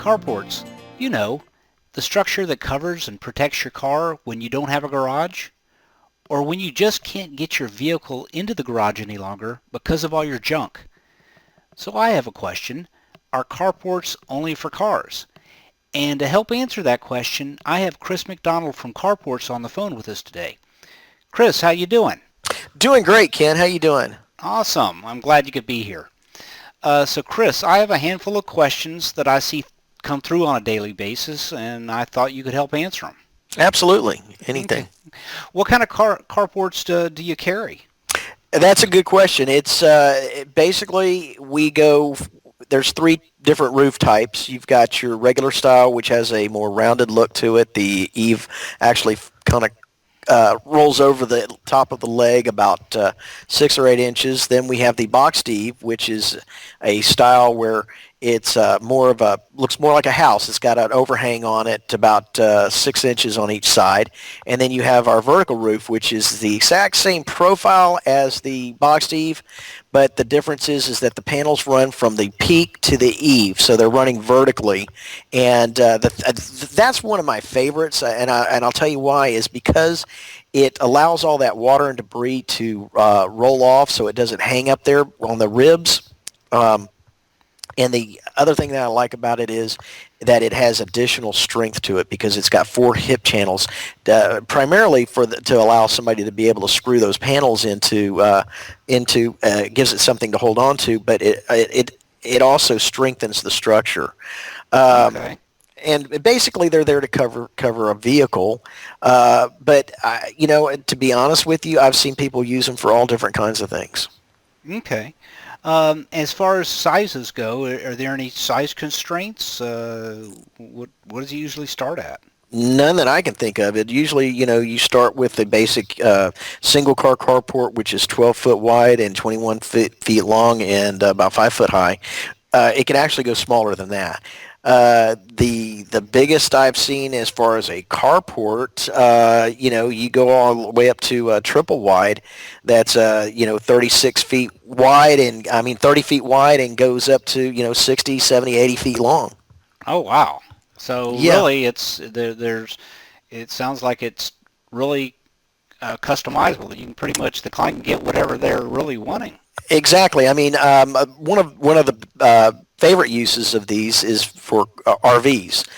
Carports, you know, the structure that covers and protects your car when you don't have a garage, or when you just can't get your vehicle into the garage any longer because of all your junk. So I have a question. Are carports only for cars? And to help answer that question, I have Chris McDonald from Carports on the phone with us today. Chris, how you doing? Doing great, Ken. How you doing? Awesome. I'm glad you could be here. So Chris, I have a handful of questions that I see come through on a daily basis, and I thought you could help answer them. Absolutely. Okay. Anything. What kind of carports do you carry? That's a good question. It's basically we go. There's three different roof types. You've got your regular style, which has a more rounded look to it. The eave actually kind of rolls over the top of the leg about 6 or 8 inches. Then we have the boxed-eave, which is a style where it's looks more like a house. It's got an overhang on it about 6 inches on each side. And then you have our vertical roof, which is the exact same profile as the boxed-eave, but the difference is that the panels run from the peak to the eave, so they're running vertically. And that's one of my favorites, and I'll tell you why, is because it allows all that water and debris to roll off so it doesn't hang up there on the ribs. And the other thing that I like about it is that it has additional strength to it because it's got 4 hip channels, primarily to allow somebody to be able to screw those panels into gives it something to hold on to, but it also strengthens the structure. Okay. And basically, they're there to cover a vehicle. But to be honest with you, I've seen people use them for all different kinds of things. Okay. As far as sizes go, are there any size constraints? What does it usually start at? None that I can think of. It usually, you start with the basic single car carport, which is 12 foot wide and 21 feet long and about 5 foot high. It can actually go smaller than that. The biggest I've seen as far as a carport, you go all the way up to triple wide. That's 36 feet wide, and 30 feet wide, and goes up to 60, 70, 80 feet long. Oh wow! So Yeah. really, there's. It sounds like it's really customizable. You can pretty much the client can get whatever they're really wanting. Exactly. One of the favorite uses of these is for RVs,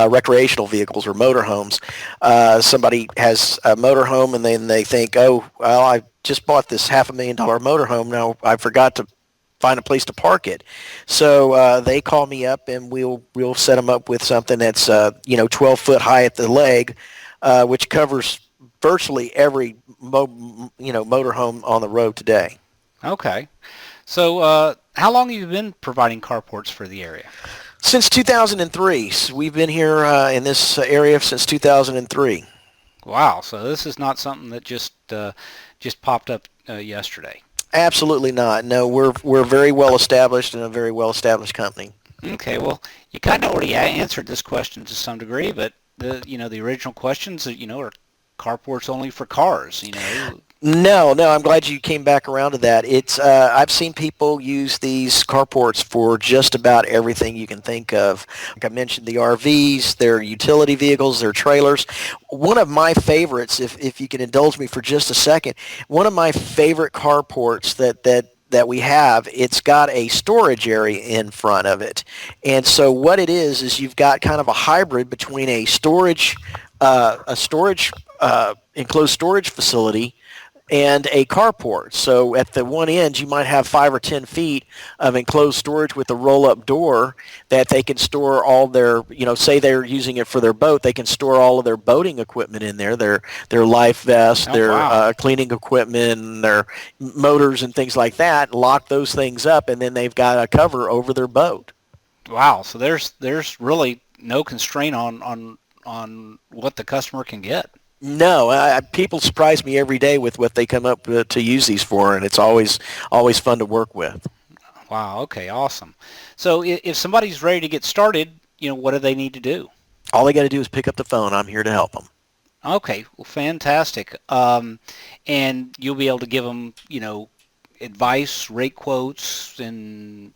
recreational vehicles or motorhomes. Somebody has a motorhome and then they think, oh, well, I just bought this $500,000 motorhome. Now I forgot to find a place to park it. So they call me up and we'll set them up with something that's 12 foot high at the leg, which covers virtually every motorhome on the road today. Okay. So how long have you been providing carports for the area? Since 2003. So we've been here in this area since 2003. Wow. So this is not something that just popped up yesterday. Absolutely not. No, we're very well established and a very well established company. Okay. Well, you kind of already answered this question to some degree, but the original questions are carports only for cars. No, I'm glad you came back around to that. It's I've seen people use these carports for just about everything you can think of. Like I mentioned, the RVs, their utility vehicles, their trailers. One of my favorites, if you can indulge me for just a second, one of my favorite carports that we have, it's got a storage area in front of it. And so what it is you've got kind of a hybrid between a storage enclosed storage facility and a carport. So at the one end, you might have 5 or 10 feet of enclosed storage with a roll-up door that they can store all their, say they're using it for their boat, they can store all of their boating equipment in there, their life vests, Oh their wow. cleaning equipment, their motors and things like that, lock those things up, and then they've got a cover over their boat. Wow. So there's really no constraint on what the customer can get. No, people surprise me every day with what they come up with to use these for, and it's always fun to work with. Wow. Okay. Awesome. So if somebody's ready to get started, what do they need to do? All they got to do is pick up the phone. I'm here to help them. Okay. Well, fantastic. And you'll be able to give them, advice, rate quotes, and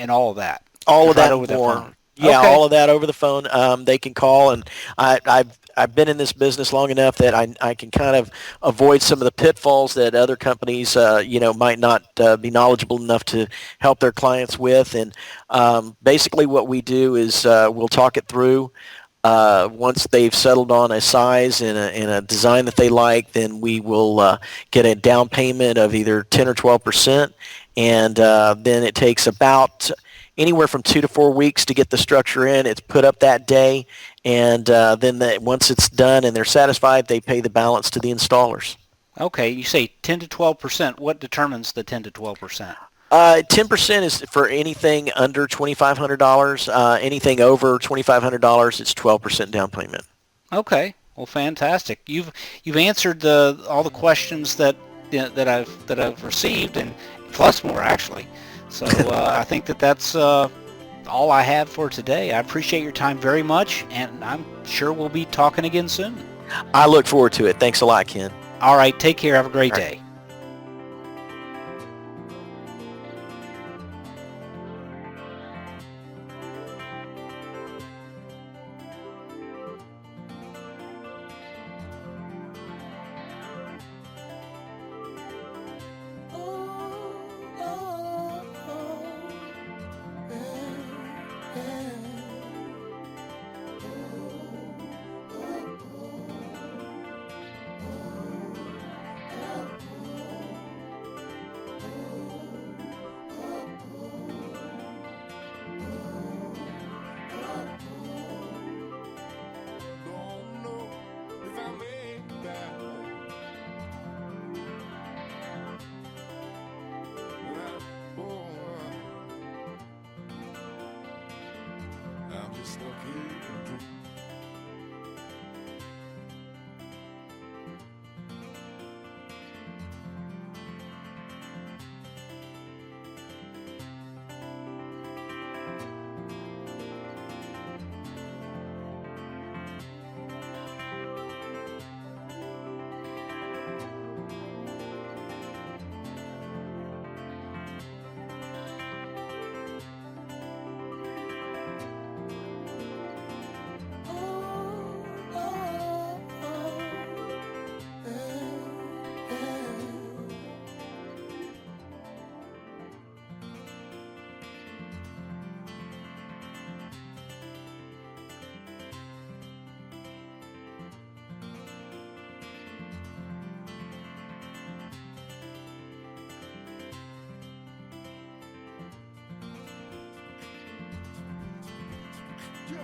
all of that. All Just of right that over and the more. phone. Yeah, Okay. all of that over the phone. They can call, and I've been in this business long enough that I can kind of avoid some of the pitfalls that other companies might not be knowledgeable enough to help their clients with. And basically, what we do is we'll talk it through. Once they've settled on a size and a design that they like, then we will get a down payment of either 10 or 12%, and then it takes about anywhere from 2 to 4 weeks to get the structure in. It's put up that day, and then once it's done and they're satisfied, they pay the balance to the installers. Okay. You say 10 to 12%. What determines the 10 to 12%? 10% is for anything under $2,500. Anything over $2,500, it's 12% down payment. Okay. Well, fantastic. You've answered all the questions that I've received, and plus more actually. So I think that's all I have for today. I appreciate your time very much, and I'm sure we'll be talking again soon. I look forward to it. Thanks a lot, Ken. All right. Take care. Have a great All right. day. Don't know if I made that. Boy, I'm just stuck here. Yeah.